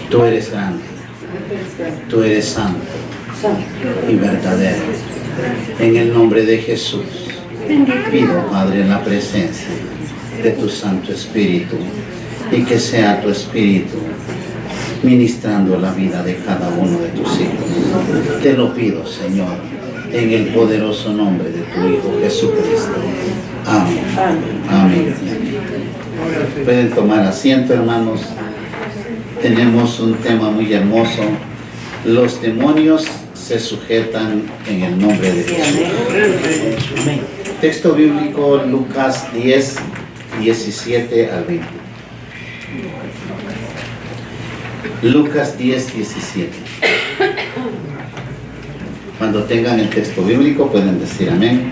Tú eres grande, tú eres santo y verdadero. En el nombre de Jesús, pido, Padre, la presencia de tu Santo Espíritu y que sea tu Espíritu ministrando la vida de cada uno de tus hijos. Te lo pido, Señor, en el poderoso nombre de tu Hijo Jesucristo. Amén. Amén. Pueden tomar asiento, hermanos. Tenemos un tema muy hermoso. Los demonios se sujetan en el nombre de Jesús. Texto bíblico, Lucas 10, 17 al 20. Lucas 10, 17. Cuando tengan el texto bíblico pueden decir amén.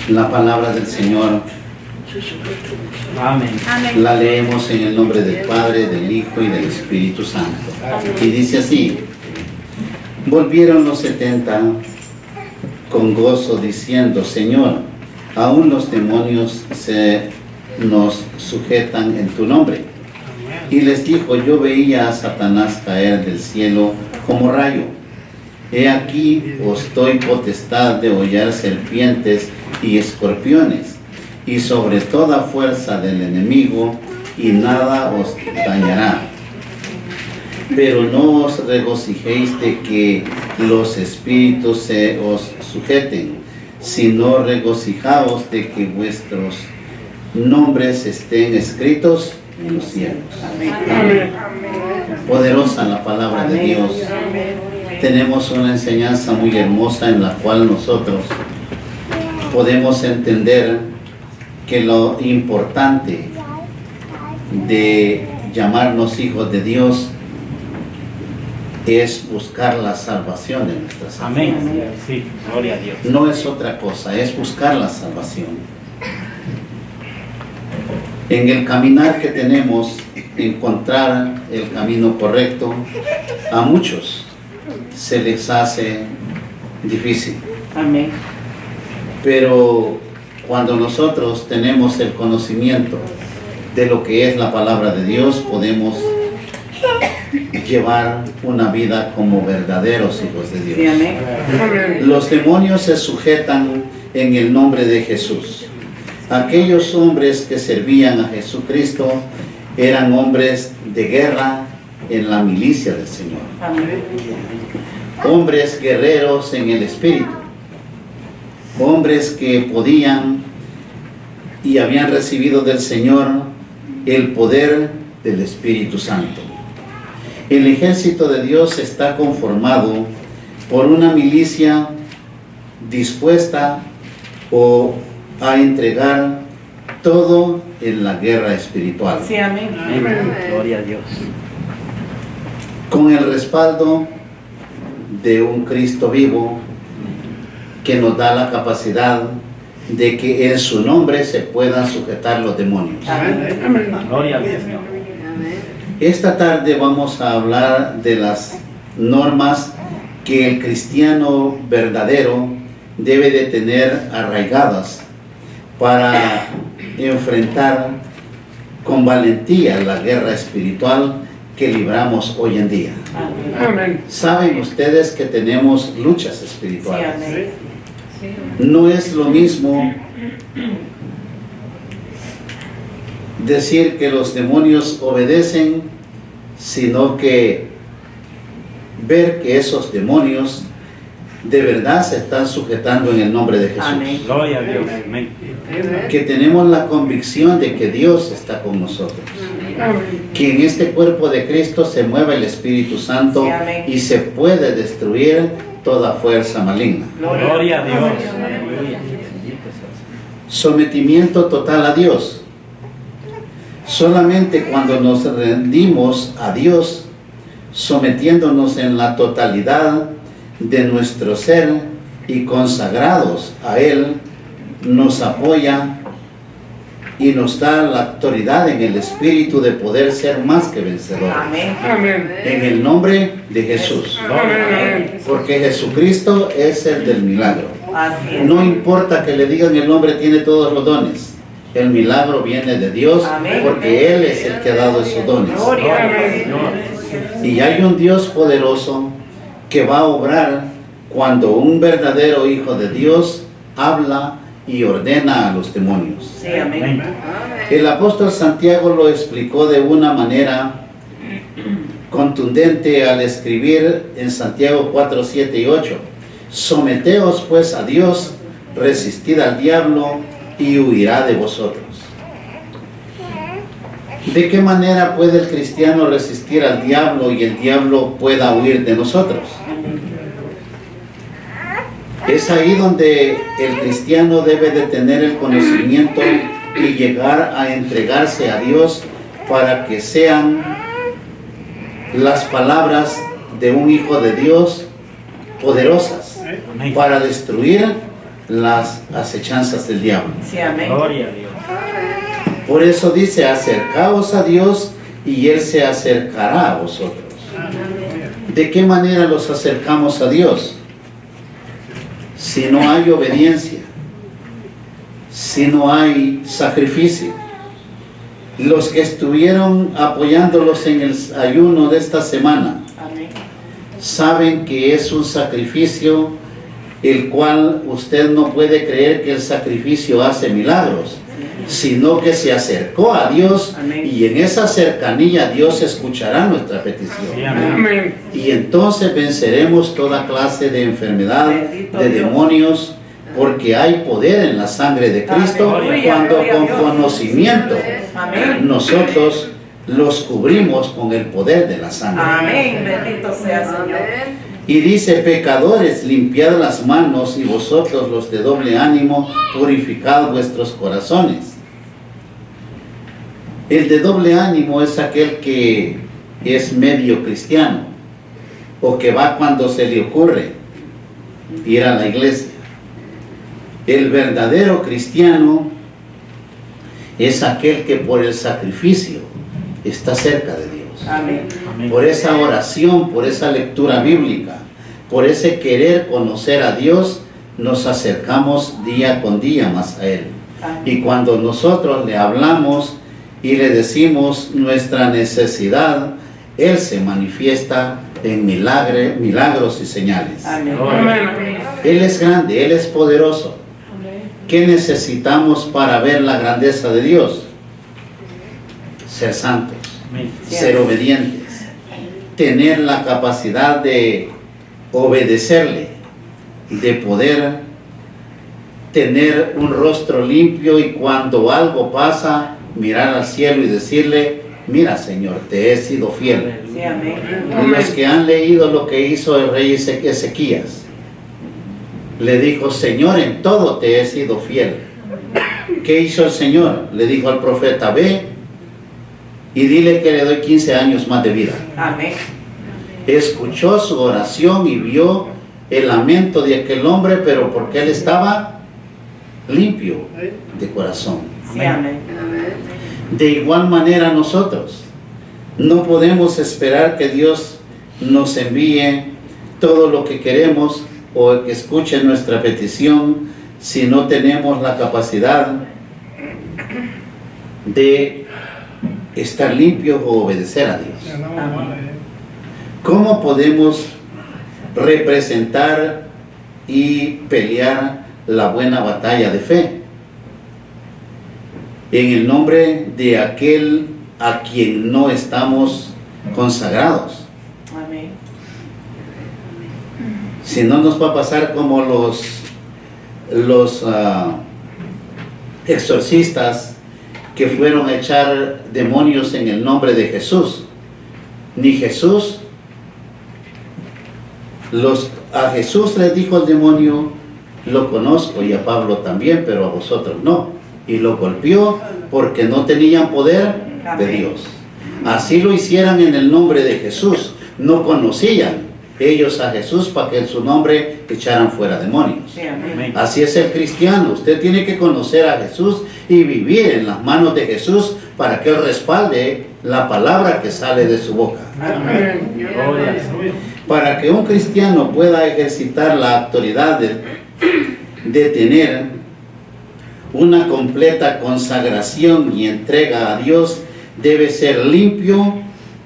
La palabra del Señor. Amén. La leemos en el nombre del Padre, del Hijo y del Espíritu Santo. Y dice así: volvieron los 70 con gozo diciendo: Señor, aún los demonios se nos sujetan en tu nombre. Y les dijo: yo veía a Satanás caer del cielo como rayo. He aquí os doy potestad de hollar serpientes y escorpiones, y sobre toda fuerza del enemigo, y nada os dañará. Pero no os regocijéis de que los espíritus se os sujeten, sino regocijaos de que vuestros nombres estén escritos en los cielos. Amén. Poderosa la palabra de Dios. Tenemos una enseñanza muy hermosa en la cual nosotros podemos entender que lo importante de llamarnos hijos de Dios es buscar la salvación de nuestras almas. Amén. Sí, gloria a Dios. No es otra cosa, es buscar la salvación. En el caminar que tenemos, encontrar el camino correcto, a muchos se les hace difícil. Amén. Pero cuando nosotros tenemos el conocimiento de lo que es la palabra de Dios, podemos llevar una vida como verdaderos hijos de Dios. Sí, amén. Los demonios se sujetan en el nombre de Jesús. Aquellos hombres que servían a Jesucristo eran hombres de guerra en la milicia del Señor. Amén. Hombres guerreros en el Espíritu. Hombres que podían y habían recibido del Señor el poder del Espíritu Santo. El ejército de Dios está conformado por una milicia dispuesta a entregar todo en la guerra espiritual. Sí, amén. Amén. Gloria a Dios. Con el respaldo de un Cristo vivo que nos da la capacidad de que en su nombre se puedan sujetar los demonios. Amén. Gloria a Dios. Esta tarde vamos a hablar de las normas que el cristiano verdadero debe de tener arraigadas para enfrentar con valentía la guerra espiritual que libramos hoy en día. Amén. Saben ustedes que tenemos luchas espirituales. Sí, amén. No es lo mismo decir que los demonios obedecen, sino que ver que esos demonios de verdad se están sujetando en el nombre de Jesús. Amén. Gloria a Dios. Amén. Que tenemos la convicción de que Dios está con nosotros. Que en este cuerpo de Cristo se mueve el Espíritu Santo y se puede destruir toda fuerza maligna. Gloria a Dios. Sometimiento total a Dios. Solamente cuando nos rendimos a Dios, sometiéndonos en la totalidad de nuestro ser y consagrados a Él, nos apoya y nos da la autoridad en el Espíritu de poder ser más que vencedores. Amén. En el nombre de Jesús. Amén. Porque Jesucristo es el del milagro. Así es. No importa que le digan el hombre tiene todos los dones. El milagro viene de Dios Amén. porque Él es el que ha dado esos dones. Gloria a Gloria Dios. Y hay un Dios poderoso que va a obrar cuando un verdadero hijo de Dios habla y ordena a los demonios. Sí, amén. El apóstol Santiago lo explicó de una manera contundente al escribir en Santiago 4, 7 y 8. Someteos pues a Dios, resistid al diablo y huirá de vosotros. ¿De qué manera puede el cristiano resistir al diablo y el diablo pueda huir de nosotros? Es ahí donde el cristiano debe de tener el conocimiento y llegar a entregarse a Dios para que sean las palabras de un hijo de Dios poderosas Amén. para destruir las acechanzas del diablo. Sí, amén. Gloria a Dios. Por eso dice, acercaos a Dios y Él se acercará a vosotros. ¿De qué manera los acercamos a Dios? Si no hay obediencia, si no hay sacrificio. Los que estuvieron apoyándolos en el ayuno de esta semana Amén. saben que es un sacrificio el cual usted no puede creer que el sacrificio hace milagros, sino que se acercó a Dios y en esa cercanía Dios escuchará nuestra Sí, petición. amén. Amén. Y entonces venceremos toda clase de enfermedad, de demonios, porque hay poder en la sangre de Cristo Aleluya, cuando gloria a con Dios. conocimiento Amén. nosotros los cubrimos con el poder de la sangre. Amén. Bendito sea, Señor. Y dice, pecadores, limpiad las manos y vosotros los de doble ánimo, purificad vuestros corazones. El de doble ánimo es aquel que es medio cristiano o que va cuando se le ocurre ir a la iglesia. El verdadero cristiano es aquel que por el sacrificio está cerca de Dios. Amén. Amén. Por esa oración, por esa lectura bíblica, por ese querer conocer a Dios, nos acercamos día con día más a Él. Y cuando nosotros le hablamos y le decimos nuestra necesidad, Él se manifiesta en milagros y señales. Amén. Amén. Él es grande, Él es poderoso. ¿Qué necesitamos para ver la grandeza de Dios? Ser santos, Amén. ser obedientes, tener la capacidad de obedecerle, de poder tener un rostro limpio y cuando algo pasa, mirar al cielo y decirle, mira Señor, te he sido fiel. Sí, amén. Los que han leído lo que hizo el rey Ezequías, le dijo, Señor, en todo te he sido fiel. ¿Qué hizo el Señor? Le dijo al profeta, ve y dile que le doy 15 años más de vida. Amén. Escuchó su oración y vio el lamento de aquel hombre, pero porque él estaba limpio de corazón. Sí, amén. De igual manera nosotros no podemos esperar que Dios nos envíe todo lo que queremos o que escuche nuestra petición si no tenemos la capacidad de estar limpios o obedecer a Dios. ¿Cómo podemos representar y pelear la buena batalla de fe? En el nombre de aquel a quien no estamos consagrados. Amén. Si no nos va a pasar como los exorcistas que fueron a echar demonios en el nombre de Jesús. Ni Jesús, a Jesús les dijo el demonio, lo conozco, y a Pablo también, pero a vosotros no. Y lo golpeó porque no tenían poder de Dios. Así lo hicieran en el nombre de Jesús. No conocían ellos a Jesús para que en su nombre echaran fuera demonios. Sí, amén. Amén. Así es el cristiano. Usted tiene que conocer a Jesús y vivir en las manos de Jesús para que Él respalde la palabra que sale de su boca. Amén. Gloria a Dios. Para que un cristiano pueda ejercitar la autoridad de tener una completa consagración y entrega a Dios debe ser limpio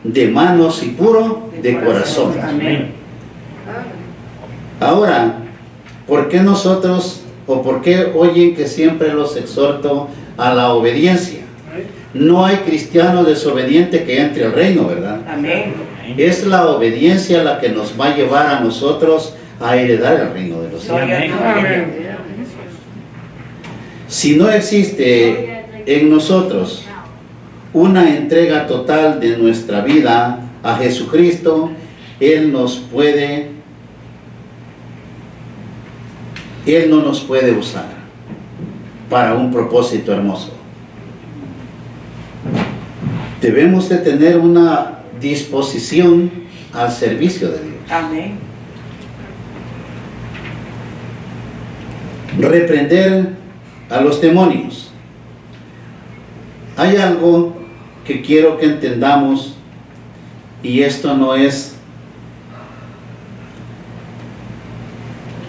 de manos y puro de corazón. Amén. Ahora, ¿por qué nosotros o por qué oyen que siempre los exhorto a la obediencia? No hay cristiano desobediente que entre al reino, ¿verdad? Amén. Es la obediencia la que nos va a llevar a nosotros a heredar el reino de los cielos. Gloria a Dios. Amén. Si no existe en nosotros una entrega total de nuestra vida a Jesucristo, Él no nos puede usar para un propósito hermoso. Debemos de tener una disposición al servicio de Dios. Amén. Reprender a los demonios. Hay algo que quiero que entendamos, y esto no es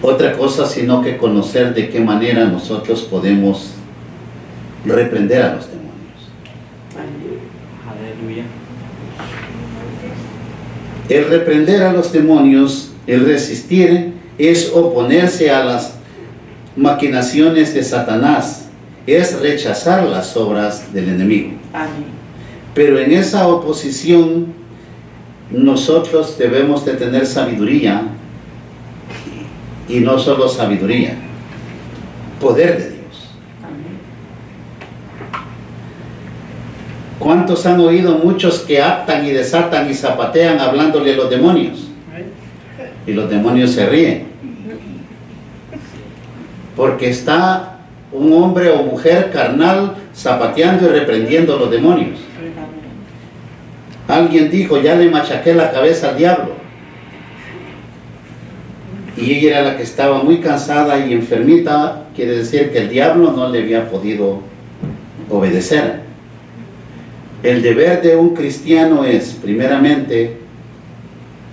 otra cosa sino que conocer de qué manera nosotros podemos reprender a los demonios. Aleluya. El reprender a los demonios, el resistir, es oponerse a las maquinaciones de Satanás, es rechazar las obras del enemigo. Amén. Pero en esa oposición nosotros debemos de tener sabiduría, y no solo sabiduría, poder de Dios. Amén. ¿Cuántos han oído muchos que atan y desatan y zapatean hablándole a los demonios? Y los demonios se ríen. Porque está un hombre o mujer carnal zapateando y reprendiendo a los demonios. Alguien dijo, ya le machaqué la cabeza al diablo. Y ella era la que estaba muy cansada y enfermita, quiere decir que el diablo no le había podido obedecer. El deber de un cristiano es, primeramente,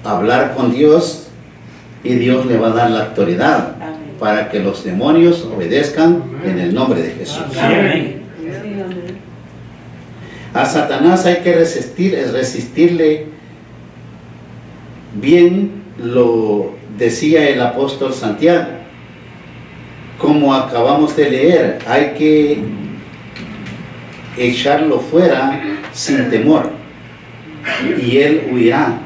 hablar con Dios, y Dios le va a dar la autoridad Amén. para que los demonios obedezcan en el nombre de Jesús. Amén. A Satanás hay que resistirle bien, lo decía el apóstol Santiago. Como acabamos de leer, hay que echarlo fuera sin temor y él huirá.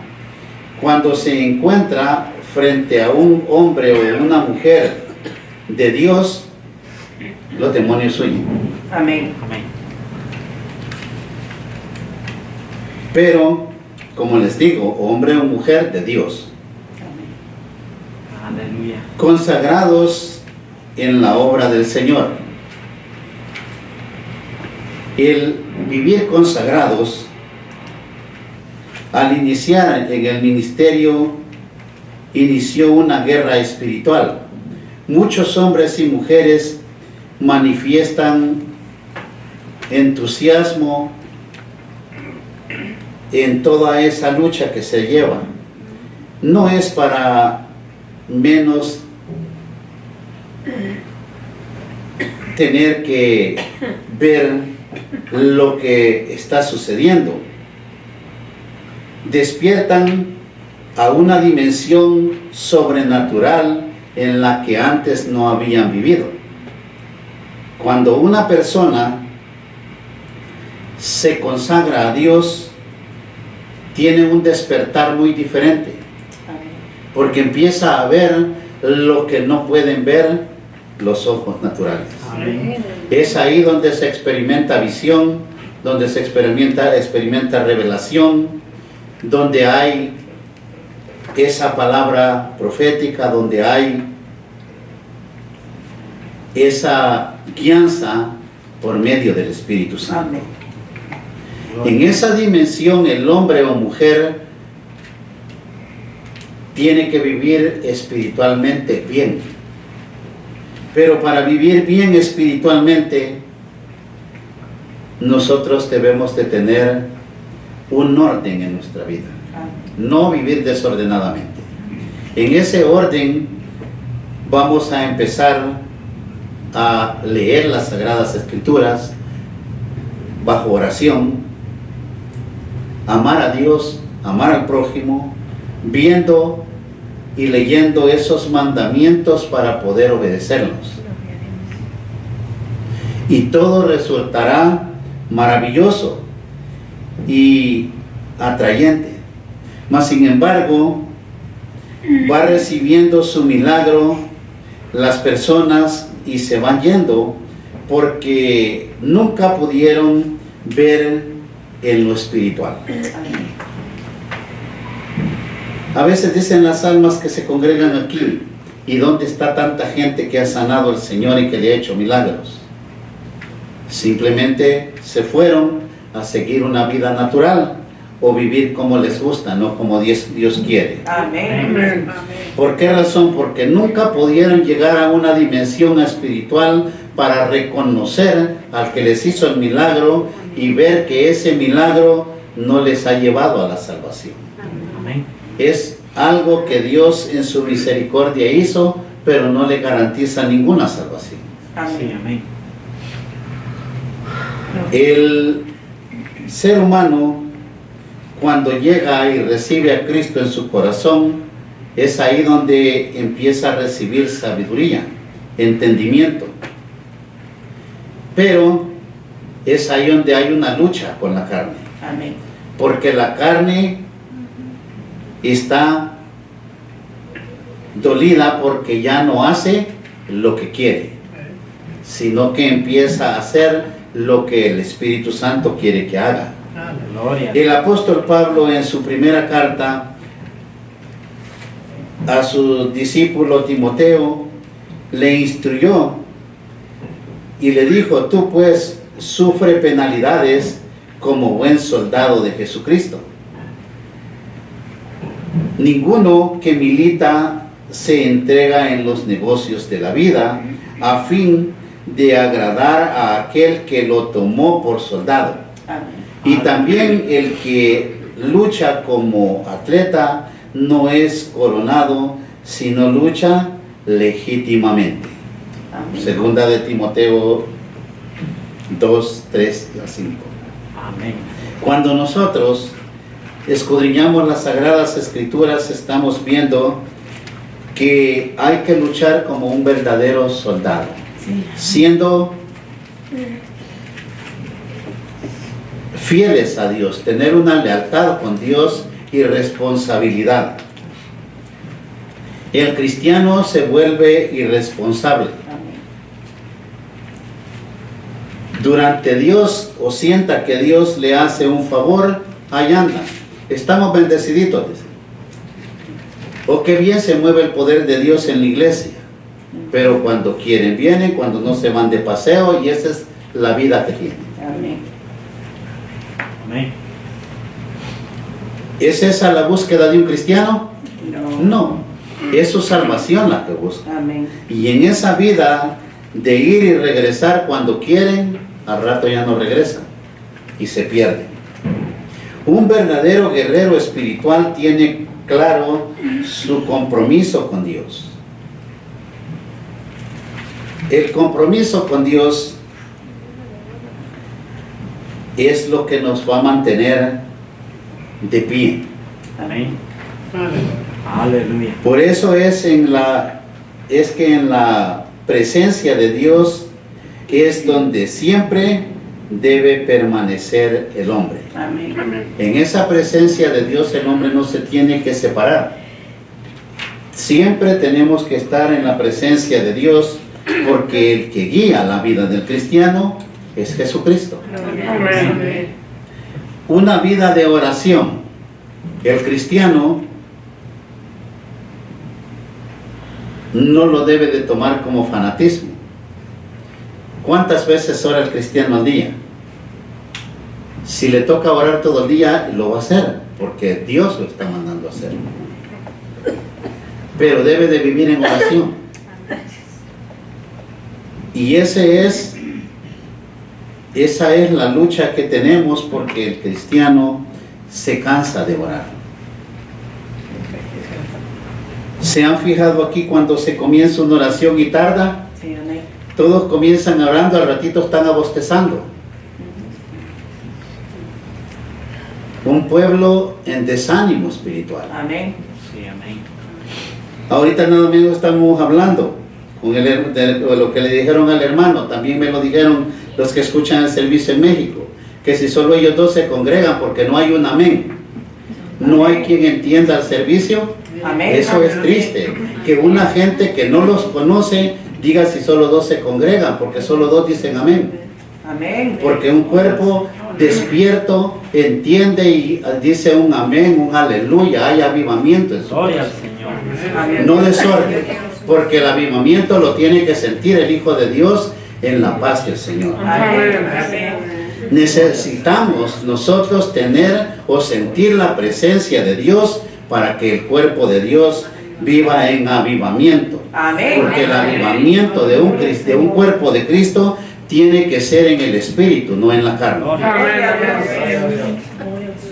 Cuando se encuentra frente a un hombre o una mujer de Dios, los demonios huyen. Amén. Amén. Pero, como les digo, hombre o mujer de Dios, Aleluya. consagrados en la obra del Señor. El vivir consagrados, al iniciar en el ministerio, inició una guerra espiritual. Muchos hombres y mujeres manifiestan entusiasmo en toda esa lucha que se lleva. No es para menos tener que ver lo que está sucediendo. Despiertan a una dimensión sobrenatural en la que antes no habían vivido. Cuando una persona se consagra a Dios, tiene un despertar muy diferente, porque empieza a ver lo que no pueden ver los ojos naturales. Amén. Es ahí donde se experimenta visión, donde se experimenta revelación, donde hay esa palabra profética, donde hay esa guianza por medio del Espíritu Santo. Amén. En esa dimensión, el hombre o mujer tiene que vivir espiritualmente bien. Pero para vivir bien espiritualmente, nosotros debemos de tener un orden en nuestra vida. No vivir desordenadamente. En ese orden vamos a empezar a leer las Sagradas Escrituras bajo oración, amar a Dios, amar al prójimo, viendo y leyendo esos mandamientos para poder obedecerlos. Y todo resultará maravilloso y atrayente. Mas sin embargo, va recibiendo su milagro las personas y se van yendo porque nunca pudieron ver en lo espiritual. A veces dicen las almas que se congregan aquí, ¿y dónde está tanta gente que ha sanado al Señor y que le ha hecho milagros? Simplemente se fueron a seguir una vida natural o vivir como les gusta, no como Dios quiere. Amén. ¿Por qué razón? Porque nunca pudieron llegar a una dimensión espiritual para reconocer al que les hizo el milagro y ver que ese milagro no les ha llevado a la salvación. Amén. Es algo que Dios en su misericordia hizo, pero no le garantiza ninguna salvación. Sí, amén. El ser humano, cuando llega y recibe a Cristo en su corazón, es ahí donde empieza a recibir sabiduría, entendimiento. Pero es ahí donde hay una lucha con la carne. Amén. Porque la carne está dolida porque ya no hace lo que quiere, sino que empieza a hacer lo que el Espíritu Santo quiere que haga. Gloria. El apóstol Pablo en su primera carta a su discípulo Timoteo le instruyó y le dijo: tú pues sufre penalidades como buen soldado de Jesucristo. Ninguno que milita se entrega en los negocios de la vida a fin de agradar a aquel que lo tomó por soldado. Amén. Y también el que lucha como atleta no es coronado, sino lucha legítimamente. Amén. Segunda de Timoteo 2, 3 y 5. Amén. Cuando nosotros escudriñamos las Sagradas Escrituras, estamos viendo que hay que luchar como un verdadero soldado, Sí. siendo fieles a Dios, tener una lealtad con Dios y responsabilidad. El cristiano se vuelve irresponsable. Amén. Durante Dios o sienta que Dios le hace un favor, ahí anda. Estamos bendeciditos, dice. O qué bien se mueve el poder de Dios en la iglesia. Pero cuando quieren vienen, cuando no se van de paseo, y esa es la vida que tienen. Amén. Amén. ¿Es esa la búsqueda de un cristiano? No. No, es su salvación la que busca. Amén. Y en esa vida de ir y regresar cuando quieren, al rato ya no regresan y se pierden. Un verdadero guerrero espiritual tiene claro su compromiso con Dios. El compromiso con Dios es lo que nos va a mantener de pie. Amén. Aleluya. Por eso es que en la presencia de Dios es donde siempre debe permanecer el hombre. Amén. En esa presencia de Dios el hombre no se tiene que separar. Siempre tenemos que estar en la presencia de Dios, porque el que guía la vida del cristiano es Jesucristo. Amén. Una vida de oración. El cristiano no lo debe de tomar como fanatismo. ¿Cuántas veces ora el cristiano al día? Si le toca orar todo el día, lo va a hacer, porque Dios lo está mandando a hacer. Pero debe de vivir en oración. Y esa es la lucha que tenemos, porque el cristiano se cansa de orar. ¿Se han fijado aquí cuando se comienza una oración y tarda? Sí, amén. Todos comienzan orando, al ratito están abostezando. Un pueblo en desánimo espiritual. Amén. Sí, amén. Ahorita nada menos estamos hablando con de lo que le dijeron al hermano. También me lo dijeron los que escuchan el servicio en México, que si solo ellos dos se congregan porque no hay un amén, no hay quien entienda el servicio. Amén. Eso es triste, que una gente que no los conoce diga si solo dos se congregan, porque solo dos dicen amén. Amén. Porque un cuerpo despierto entiende y dice un amén, un aleluya, hay avivamiento en su Gloria al corazón. Señor. Amén. No desorden, porque el avivamiento lo tiene que sentir el Hijo de Dios en la paz del Señor. Amén. Amén. Necesitamos nosotros tener o sentir la presencia de Dios para que el cuerpo de Dios viva en avivamiento. Amén. Porque el avivamiento de un cuerpo de Cristo tiene que ser en el espíritu, no en la carne. Gloria al Señor.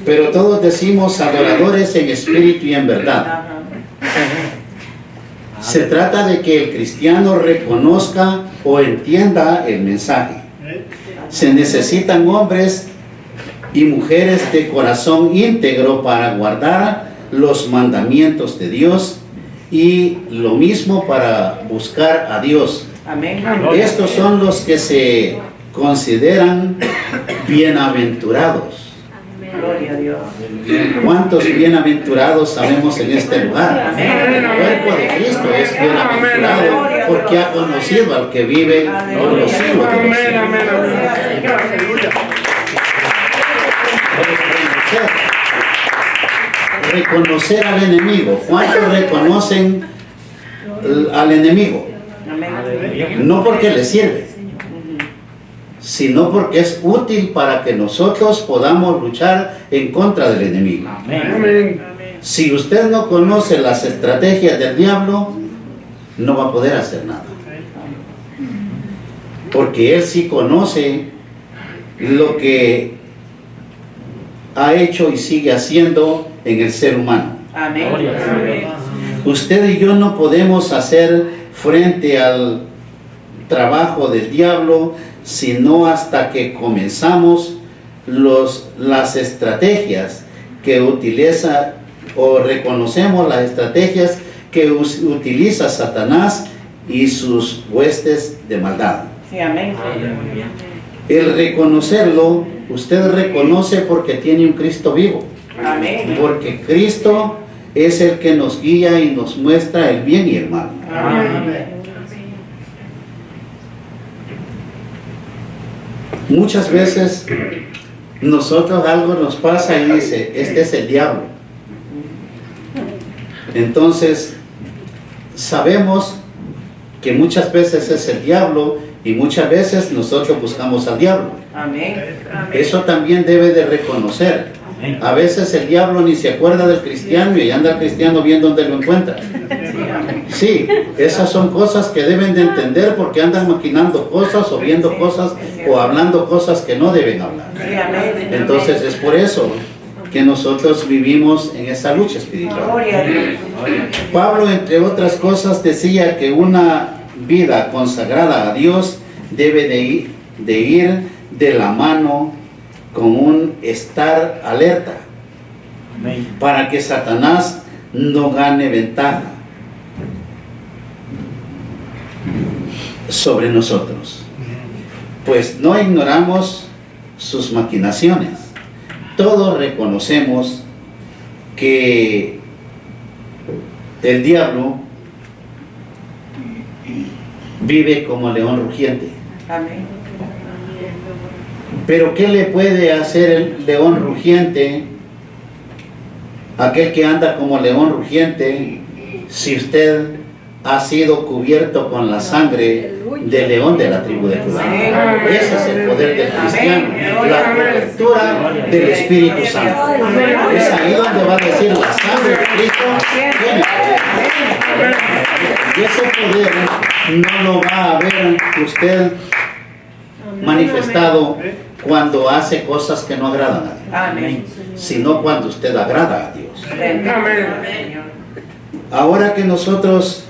Pero todos decimos adoradores en espíritu y en verdad. Se trata de que el cristiano reconozca o entienda el mensaje. Se necesitan hombres y mujeres de corazón íntegro para guardar los mandamientos de Dios y lo mismo para buscar a Dios. Amén. Estos son los que se consideran bienaventurados. Gloria a Dios. ¿Cuántos bienaventurados sabemos en este lugar? El cuerpo de Cristo es bienaventurado porque ha conocido al que vive por los siglos de los siglos. Reconocer al enemigo. ¿Cuántos reconocen al enemigo? Amén. No porque le sirve, sino porque es útil para que nosotros podamos luchar en contra del enemigo. Amén. Si usted no conoce las estrategias del diablo, no va a poder hacer nada. Porque él sí conoce lo que ha hecho y sigue haciendo en el ser humano. Amén. Gloria al Señor. Usted y yo no podemos hacer frente al trabajo del diablo sino hasta que comenzamos las estrategias que utiliza o reconocemos las estrategias que utiliza Satanás y sus huestes de maldad. Sí, amén. Aleluya. El reconocerlo, usted reconoce porque tiene un Cristo vivo, Amén. porque Cristo es el que nos guía y nos muestra el bien y el mal. Amén. Muchas veces nosotros algo nos pasa y dice, este es el diablo. Entonces, sabemos que muchas veces es el diablo y muchas veces nosotros buscamos al diablo. Amén. Eso también debe de reconocer. Amén. A veces el diablo ni se acuerda del cristiano y anda el cristiano bien donde lo encuentra. Sí, esas son cosas que deben de entender porque andan maquinando cosas o viendo cosas o hablando cosas que no deben hablar. Sí, amén. Entonces es por eso que nosotros vivimos en esa lucha espiritual. Gloria a Dios. Pablo, entre otras cosas, decía que una vida consagrada a Dios debe de ir de la mano con un estar alerta Amén. para que Satanás no gane ventaja sobre nosotros. Pues no ignoramos sus maquinaciones. Todos reconocemos que el diablo vive como león rugiente. Amén. Pero ¿qué le puede hacer el león rugiente? Aquel que anda como león rugiente, si usted ha sido cubierto con la sangre del león de la tribu de Judá. Ese es el poder del cristiano, la cobertura del Espíritu Santo. Es ahí donde va a decir la sangre de Cristo tiene poder. Y ese poder no lo va a ver usted manifestado cuando hace cosas que no agradan a Dios, Amén. sino cuando usted agrada a Dios. Amén. Ahora que nosotros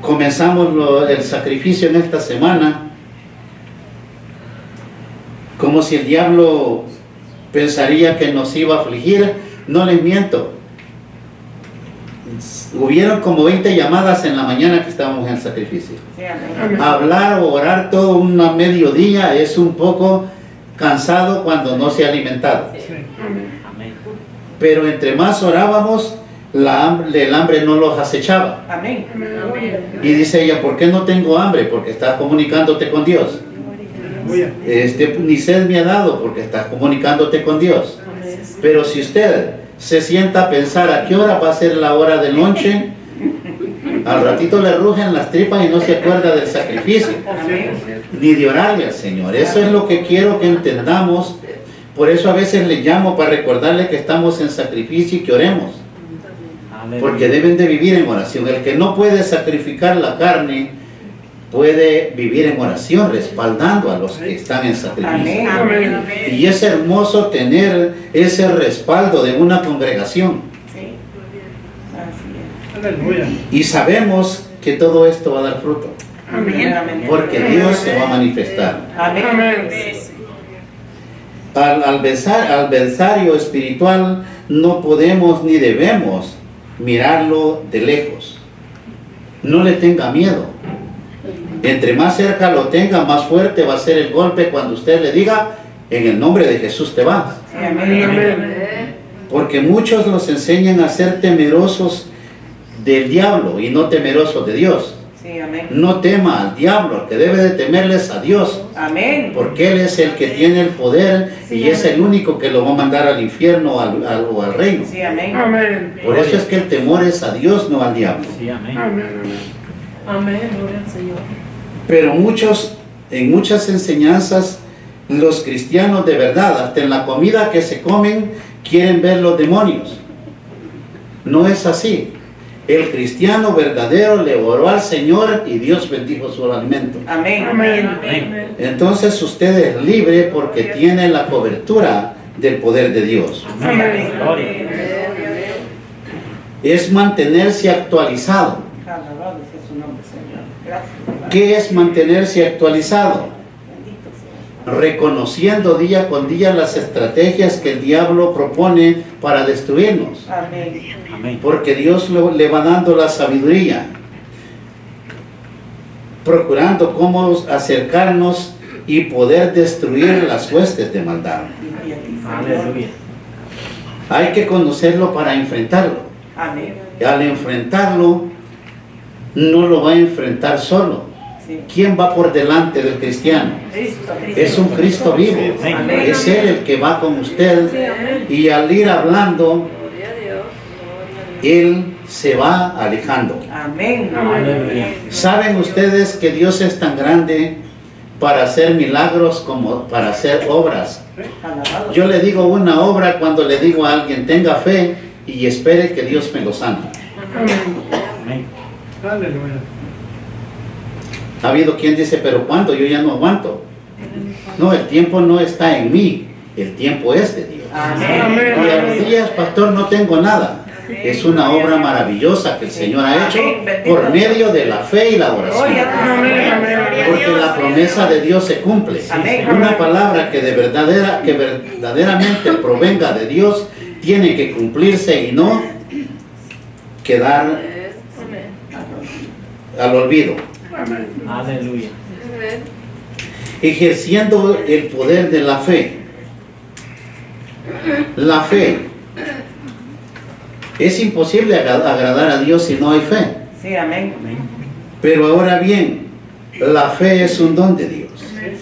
comenzamos el sacrificio en esta semana, como si el diablo pensaría que nos iba a afligir. No les miento. Hubieron como 20 llamadas en la mañana que estábamos en el sacrificio. Sí, amén. Hablar o orar todo un mediodía es un poco cansado cuando no se ha alimentado. Amén. Pero entre más orábamos, el hambre no los acechaba. Amén. Y dice ella, ¿por qué no tengo hambre? Porque estás comunicándote con Dios. Ni sed me ha dado porque estás comunicándote con Dios. Pero si usted se sienta a pensar a qué hora va a ser la hora del lonche, al ratito le rugen las tripas y no se acuerda del sacrificio, ni de orarle al Señor. Eso es lo que quiero que entendamos. Por eso a veces le llamo para recordarle que estamos en sacrificio y que oremos. Porque deben de vivir en oración. El que no puede sacrificar la carne puede vivir en oración, respaldando a los que están en sacrificio. Amén. Y es hermoso tener ese respaldo de una congregación. Sí. Así Aleluya. Y sabemos que todo esto va a dar fruto, es. Amén. porque Dios se va a manifestar. Amén. Al adversario espiritual no podemos ni debemos mirarlo de lejos. No le tenga miedo. Entre más cerca lo tenga, más fuerte va a ser el golpe cuando usted le diga, en el nombre de Jesús te vas. Amén. Porque muchos nos enseñan a ser temerosos del diablo y no temerosos de Dios. Sí, amén. No tema al diablo, al que debe de temerles a Dios. Amén. Porque Él es el que tiene el poder y es el único que lo va a mandar al infierno o al reino. Sí, amén. Por eso es que el temor es a Dios, no al diablo. Sí, amén. Amén, gloria al Señor. Pero en muchas enseñanzas, los cristianos de verdad, hasta en la comida que se comen, quieren ver los demonios. No es así. El cristiano verdadero le oró al Señor y Dios bendijo su alimento. Amén. Amén. Entonces usted es libre porque tiene la cobertura del poder de Dios. Amén. Gloria. Es mantenerse actualizado. Alabado sea su nombre, Señor. Gracias. ¿Qué es mantenerse actualizado? Bendito sea. Reconociendo día con día las estrategias que el diablo propone para destruirnos. Amén. Amén. Porque Dios le va dando la sabiduría, procurando cómo acercarnos y poder destruir las huestes de maldad. Aleluya. Hay que conocerlo para enfrentarlo. Amén. Y al enfrentarlo, no lo va a enfrentar solo. Sí. ¿Quién va por delante del cristiano? Cristo. Es un Cristo vivo. Amén. Es Él el que va con usted. Y al ir hablando, Él se va alejando. Amén. Aleluya. ¿Saben ustedes que Dios es tan grande para hacer milagros como para hacer obras? Alabado. Yo le digo una obra cuando le digo a alguien, tenga fe y espere que Dios me lo sane. Amén. Aleluya. Ha habido quien dice, pero ¿cuándo? Yo ya no aguanto. No, el tiempo no está en mí, el tiempo es de Dios. Amén. Y a los días, pastor, no tengo nada. Es una obra maravillosa que el Señor ha hecho por medio de la fe y la oración. Porque la promesa de Dios se cumple. Amén. Una palabra que verdaderamente provenga de Dios tiene que cumplirse y no quedar al olvido. Aleluya. Ejerciendo el poder de la fe. La fe. Es imposible agradar a Dios si no hay fe. Sí, amén. Amén. Pero ahora bien, la fe es un don de Dios.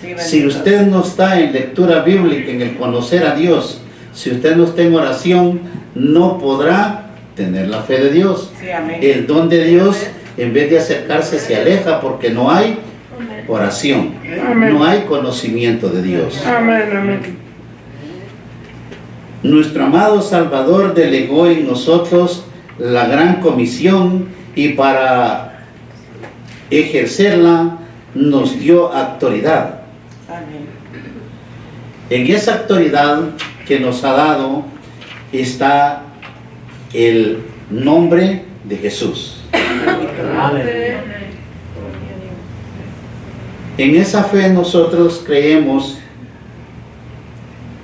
Sí, Si bendito. usted no está en lectura bíblica, en el conocer a Dios, si usted no está en oración, no podrá tener la fe de Dios. Sí, amén. El don de Dios, en vez de acercarse, se aleja porque no hay oración, no hay conocimiento de Dios. Nuestro amado Salvador delegó en nosotros la gran comisión y para ejercerla nos dio autoridad. Amén. En esa autoridad que nos ha dado está el nombre de Jesús. Aleluya. En esa fe nosotros creemos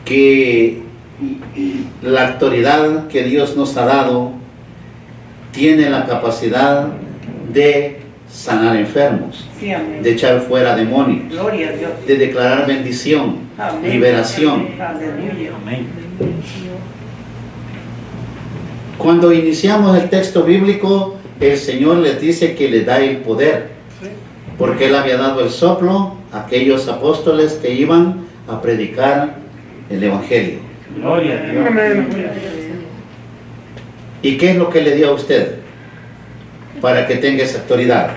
que la autoridad que Dios nos ha dado tiene la capacidad de sanar enfermos, Sí, amén. de echar fuera demonios, Gloria a Dios. de declarar bendición, Amén. liberación. Aleluya. Amén. Cuando iniciamos el texto bíblico, el Señor les dice que le da el poder, porque Él había dado el soplo a aquellos apóstoles que iban a predicar el Evangelio. Gloria a Dios. ¿Y qué es lo que le dio a usted para que tenga esa autoridad?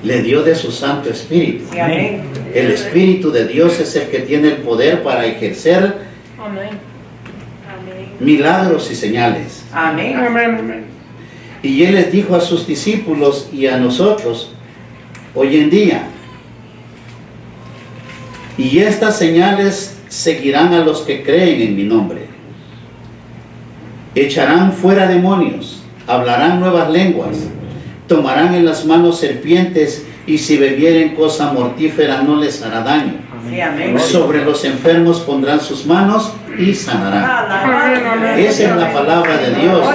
Le dio de su Santo Espíritu. Sí, amén. El Espíritu de Dios es el que tiene el poder para ejercer Amén. milagros y señales. Amén. Y Él les dijo a sus discípulos y a nosotros hoy en día: y estas señales seguirán a los que creen en mi nombre. Echarán fuera demonios, hablarán nuevas lenguas, tomarán en las manos serpientes, y si bebieren cosa mortífera no les hará daño. Sí, amén. Sobre los enfermos pondrán sus manos y sanarán. Alabado. Esa es la palabra de Dios.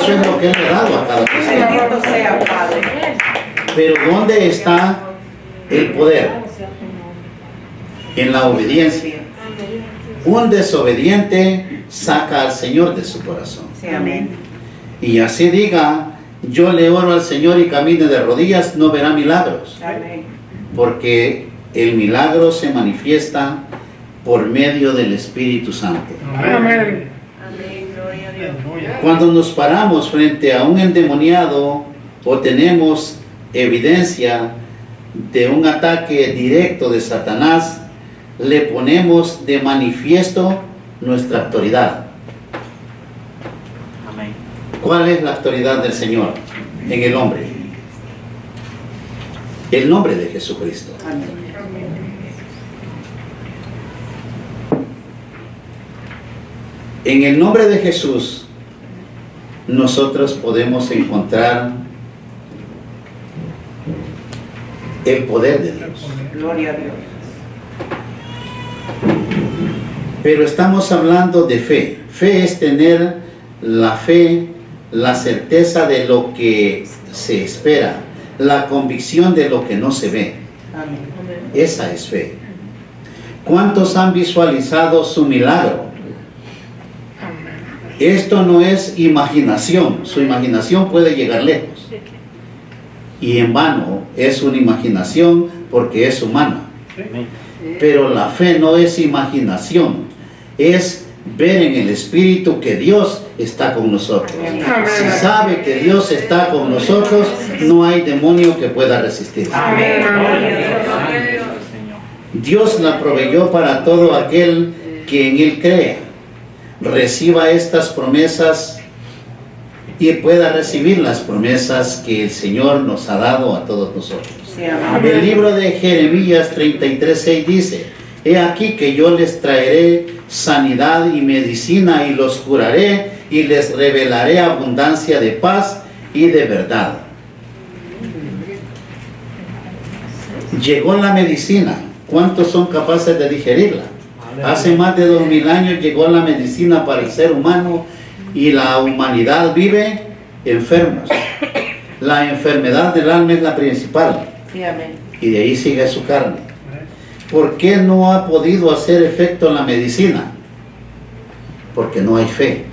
Eso es lo que Él le ha dado a cada persona. Bendito sea, Padre. Pero ¿dónde está el poder? En la obediencia. Un desobediente saca al Señor de su corazón. Sí, amén. Y así diga: yo le oro al Señor y camine de rodillas, no verá milagros. Amén. Porque el milagro se manifiesta por medio del Espíritu Santo. Amén. Gloria a Dios. Cuando nos paramos frente a un endemoniado o tenemos evidencia de un ataque directo de Satanás, le ponemos de manifiesto nuestra autoridad. Amén. ¿Cuál es la autoridad del Señor en el hombre? El nombre de Jesucristo. Amén. En el nombre de Jesús nosotros podemos encontrar el poder de Dios. Gloria a Dios. Pero estamos hablando de fe. Fe es tener la fe, la certeza de lo que se espera, la convicción de lo que no se ve. Amén. Esa es fe. ¿Cuántos han visualizado su milagro? Esto no es imaginación. Su imaginación puede llegar lejos. Y en vano es una imaginación porque es humana. Amén. Pero la fe no es imaginación. Es ver en el Espíritu que Dios está con nosotros. Si sabe que Dios está con nosotros, no hay demonio que pueda resistir. Amén. Gloria a Dios. Señor. Dios la proveyó para todo aquel que en Él crea. Reciba estas promesas y pueda recibir las promesas que el Señor nos ha dado a todos nosotros. Sí, amén. El libro de Jeremías 33:6 dice: he aquí que yo les traeré sanidad y medicina, y los curaré, y les revelaré abundancia de paz y de verdad. Llegó la medicina. ¿Cuántos son capaces de digerirla? Hace más de 2000 años llegó la medicina para el ser humano, y la humanidad vive enfermos. La enfermedad del alma es la principal, Sí, amén. y de ahí sigue su carne. ¿Por qué no ha podido hacer efecto la medicina? Porque no hay fe.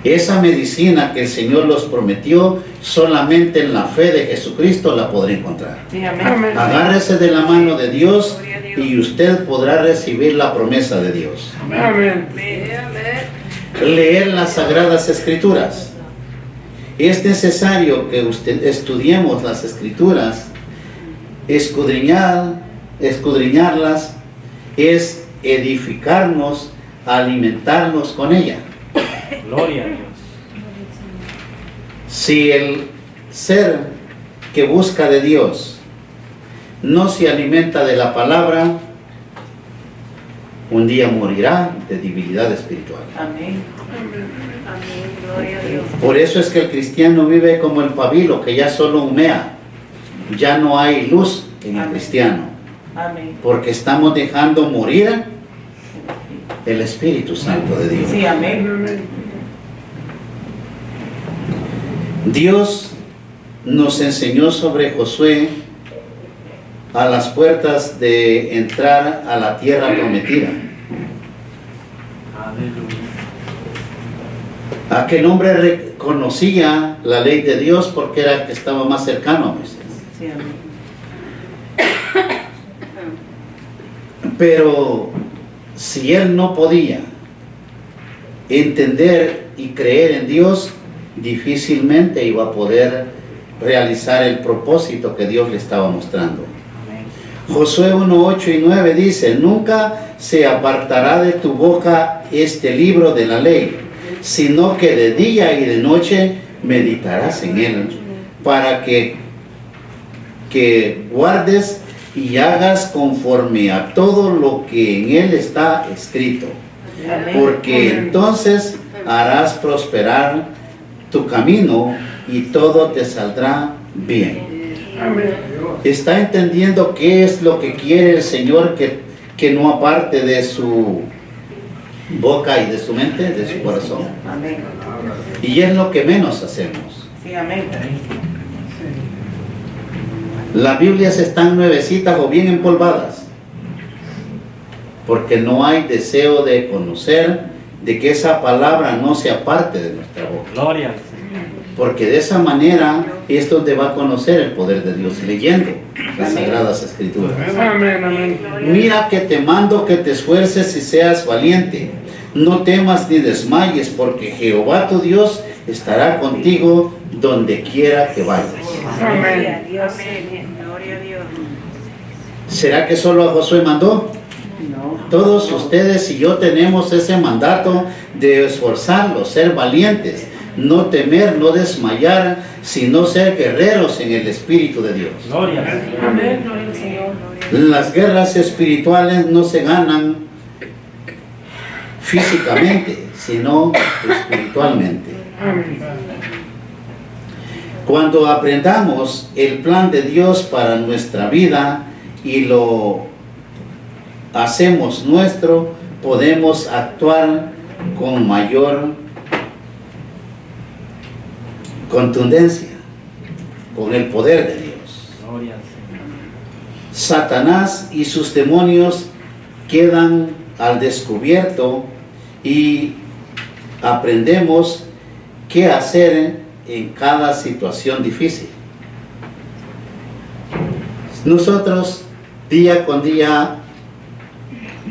Esa medicina que el Señor los prometió, solamente en la fe de Jesucristo la podrá encontrar. Sí, amén. Agárrese de la mano de Dios y usted podrá recibir la promesa de Dios. Leer las Sagradas Escrituras. Es necesario que estudiemos las Escrituras. Escudriñarlas es edificarnos, alimentarnos con ella. Gloria a Dios. Si el ser que busca de Dios no se alimenta de la palabra, un día morirá de debilidad espiritual. Amén. Amén. Gloria a Dios. Por eso es que el cristiano vive como el pabilo, que ya solo humea. Ya no hay luz en el Amén. cristiano, Amén. porque estamos dejando morir el Espíritu Santo de Dios. Sí, amén. Dios nos enseñó sobre Josué a las puertas de entrar a la tierra prometida. Aleluya. Aquel hombre reconocía la ley de Dios porque era el que estaba más cercano a Moisés. Sí, amén. Pero si él no podía entender y creer en Dios, difícilmente iba a poder realizar el propósito que Dios le estaba mostrando. Amén. Josué 1, 8 y 9 dice: nunca se apartará de tu boca este libro de la ley, sino que de día y de noche meditarás en él, para que guardes y hagas conforme a todo lo que en él está escrito, porque entonces harás prosperar tu camino y todo te saldrá bien. ¿Está entendiendo qué es lo que quiere el Señor que no aparte de su boca y de su mente, de su corazón? Amén. Y es lo que menos hacemos. Sí, amén. Las Biblias están nuevecitas o bien empolvadas, porque no hay deseo de conocer, de que esa palabra no sea parte de nuestra boca. Gloria al Señor. Porque de esa manera es donde va a conocer el poder de Dios, leyendo las Sagradas Escrituras. Amén, amén. Mira que te mando que te esfuerces y seas valiente. No temas ni desmayes, porque Jehová tu Dios estará contigo donde quiera que vayas. Amén. Gloria a Dios. ¿Será que solo a Josué mandó? No. Todos ustedes y yo tenemos ese mandato de esforzarnos, ser valientes, no temer, no desmayar, sino ser guerreros en el Espíritu de Dios. Gloria al Señor. Amén. Gloria al Señor. Las guerras espirituales no se ganan físicamente, sino espiritualmente. Cuando aprendamos el plan de Dios para nuestra vida y lo hacemos nuestro, podemos actuar con mayor contundencia, con el poder de Dios. Gloria al Señor. Satanás y sus demonios quedan al descubierto y aprendemos qué hacer en cada situación difícil. Nosotros día con día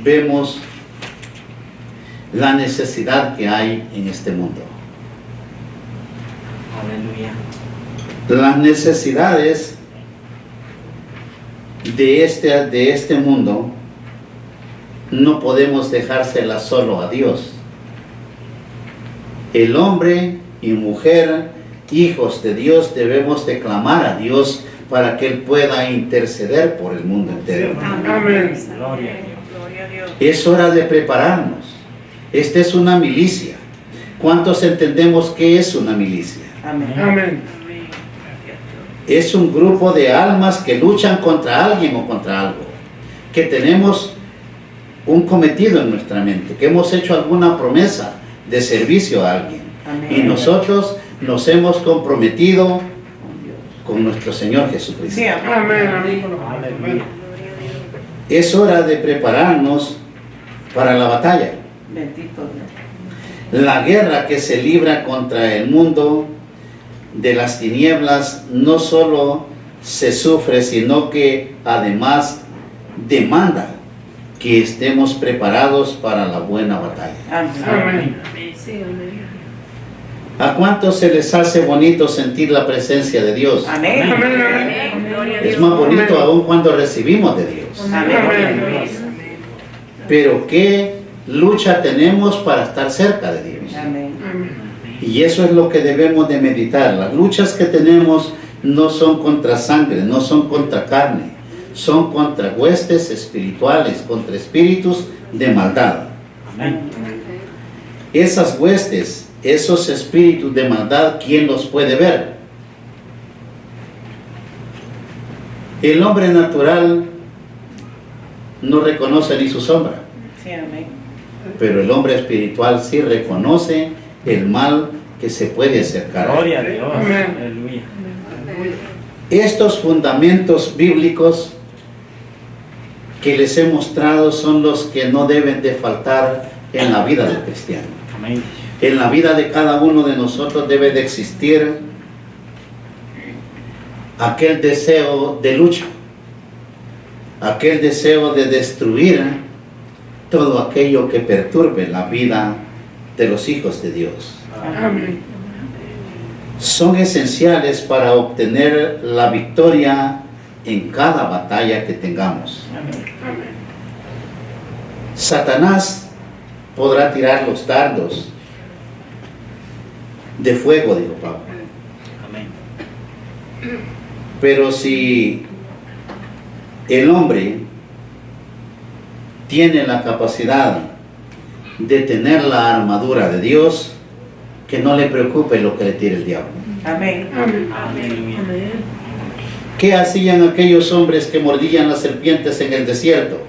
vemos la necesidad que hay en este mundo. Aleluya. Las necesidades de este mundo no podemos dejárselas solo a Dios. El hombre y mujer, hijos de Dios, debemos de clamar a Dios para que Él pueda interceder por el mundo entero. Amén. Gloria a Dios. Gloria a Dios. Es hora de prepararnos. Esta es una milicia. ¿Cuántos entendemos qué es una milicia? Amén. Amén. Amén. Es un grupo de almas que luchan contra alguien o contra algo, que tenemos un cometido en nuestra mente, que hemos hecho alguna promesa de servicio a alguien y nosotros nos hemos comprometido con nuestro Señor Jesucristo. Sí, amén. Amén. Aleluya. Es hora de prepararnos para la batalla. Bendito Dios. La guerra que se libra contra el mundo de las tinieblas no solo se sufre, sino que además demanda que estemos preparados para la buena batalla. Amén. Sí, amén. ¿A cuántos se les hace bonito sentir la presencia de Dios? Amén. Amén. Gloria a Dios. Es más bonito aún cuando recibimos de Dios. Amén. Pero qué lucha tenemos para estar cerca de Dios. Amén. Y eso es lo que debemos de meditar. Las luchas que tenemos no son contra sangre, no son contra carne, son contra huestes espirituales, contra espíritus de maldad. Amén. Esas huestes, esos espíritus de maldad, ¿quién los puede ver? El hombre natural no reconoce ni su sombra, Sí, amén. pero el hombre espiritual sí reconoce el mal que se puede acercar a él. Gloria a Dios. Amén. Aleluya. Estos fundamentos bíblicos que les he mostrado son los que no deben de faltar en la vida del cristiano. Amén. En la vida de cada uno de nosotros debe de existir aquel deseo de lucha, aquel deseo de destruir todo aquello que perturbe la vida de los hijos de Dios. Amén. Son esenciales para obtener la victoria en cada batalla que tengamos. Satanás podrá tirar los dardos de fuego, dijo Pablo. Amén. Pero si el hombre tiene la capacidad de tener la armadura de Dios, que no le preocupe lo que le tire el diablo. Amén. Amén. Aleluya. ¿Qué hacían aquellos hombres que mordían las serpientes en el desierto?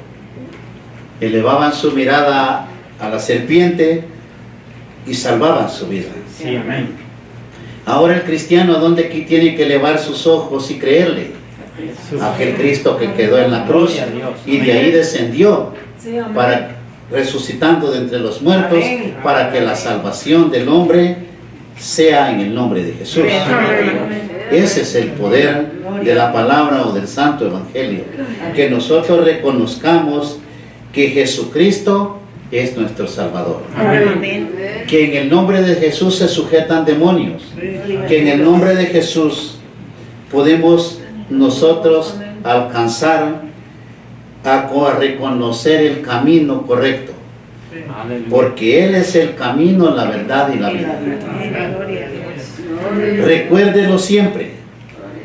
Elevaban su mirada a la serpiente y salvaban su vida. Sí, amén. Ahora el cristiano, ¿a dónde tiene que elevar sus ojos y creerle? Jesús. Aquel Cristo que quedó en la cruz Gloria a Dios. y de ahí descendió Sí, amén. para resucitando de entre los muertos, Amén. para que la salvación del hombre sea en el nombre de Jesús. Amén. Ese es el poder de la palabra o del santo evangelio, que nosotros reconozcamos que Jesucristo es nuestro Salvador, Amén. que en el nombre de Jesús se sujetan demonios, que en el nombre de Jesús podemos nosotros alcanzar a reconocer el camino correcto, Aleluya. porque Él es el camino, la verdad y la vida. Gloria a Dios. Recuérdelo siempre,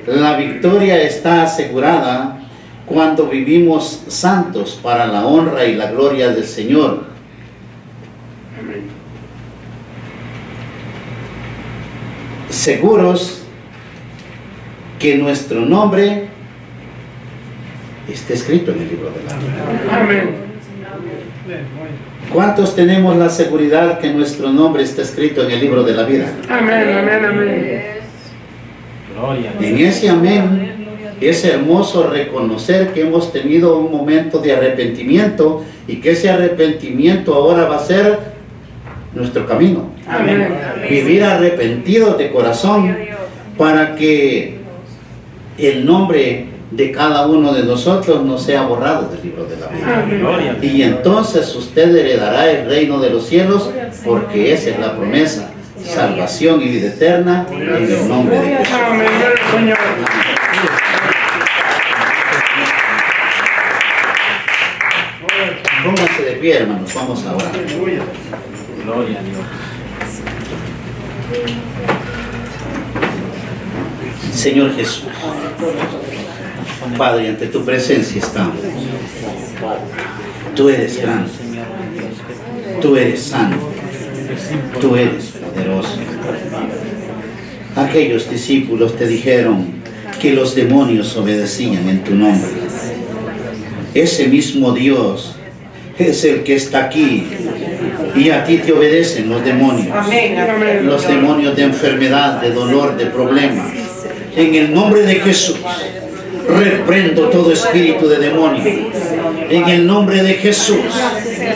la victoria está asegurada cuando vivimos santos para la honra y la gloria del Señor. Seguros que nuestro nombre está escrito en el libro de la vida. Amén. ¿Cuántos tenemos la seguridad que nuestro nombre está escrito en el libro de la vida? Amén. Amén. Amén. Gloria a En Dios. ese amén es hermoso reconocer que hemos tenido un momento de arrepentimiento y que ese arrepentimiento ahora va a ser nuestro camino. Amén. Vivir arrepentidos de corazón para que el nombre de cada uno de nosotros no sea borrado del libro de la vida. Amén. Gloria a Dios. Y entonces usted heredará el reino de los cielos, porque esa es la promesa, salvación y vida eterna en el nombre de Jesús. Amén. Señor. Pónganse de pie, hermanos, vamos a orar. Gloria a Dios. Señor Jesús, Padre, ante tu presencia estamos. Tú eres grande, tú eres santo, tú eres poderoso. Aquellos discípulos te dijeron que los demonios obedecían en tu nombre. Ese mismo Dios es el que está aquí y a ti te obedecen los demonios. Amén. Amén. Los demonios de enfermedad, de dolor, de problemas. En el nombre de Jesús, reprendo todo espíritu de demonio. En el nombre de Jesús,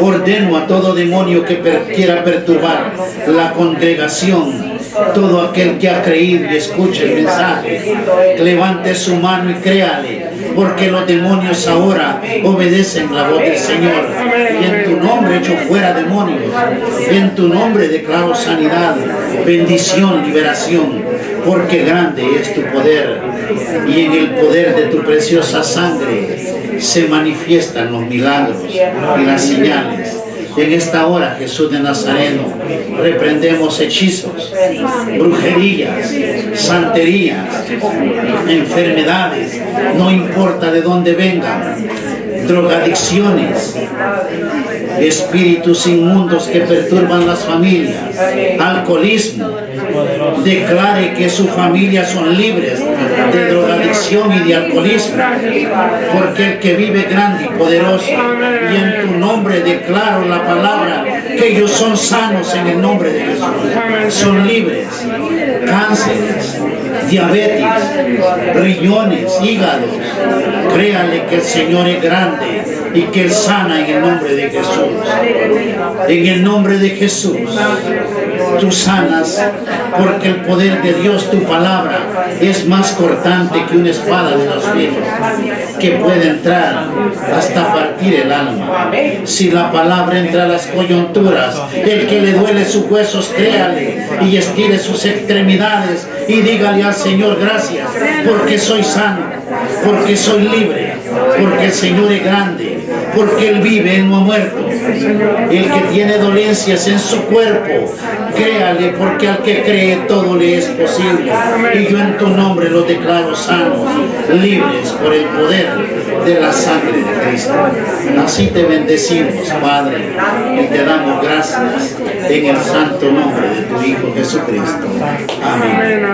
ordeno a todo demonio que quiera perturbar la congregación. Todo aquel que ha creído y escuche el mensaje, levante su mano y créale, porque los demonios ahora obedecen la voz del Señor. Y en tu nombre echo fuera demonios. Y en tu nombre declaro sanidad, bendición, liberación, porque grande es tu poder. Y en el poder de tu preciosa sangre se manifiestan los milagros y las señales. En esta hora, Jesús de Nazareno, reprendemos hechizos, brujerías, santerías, enfermedades, no importa de dónde vengan. drogadicciones, espíritus inmundos que perturban las familias, alcoholismo. Declare que su familia son libres de drogadicción y de alcoholismo, porque el que vive grande y poderoso, y en tu nombre declaro la palabra, que ellos son sanos en el nombre de Jesús, son libres, cánceres, diabetes, riñones, hígados. Créale que el Señor es grande y que Él sana en el nombre de Jesús. En el nombre de Jesús, tú sanas, porque el poder de Dios, tu palabra, es más cortante que una espada de los filos, que puede entrar hasta partir el alma. Si la palabra entra a las coyunturas, el que le duele sus huesos, créale y estire sus extremidades y dígale al Señor gracias, porque soy sano, porque soy libre, porque el Señor es grande, porque Él vive, Él no ha muerto. El que tiene dolencias en su cuerpo, créale, porque al que cree todo le es posible. Y yo en tu nombre los declaro sanos, libres por el poder de la sangre de Cristo. Así te bendecimos, Padre, y te damos gracias en el santo nombre de tu Hijo Jesucristo. Amén.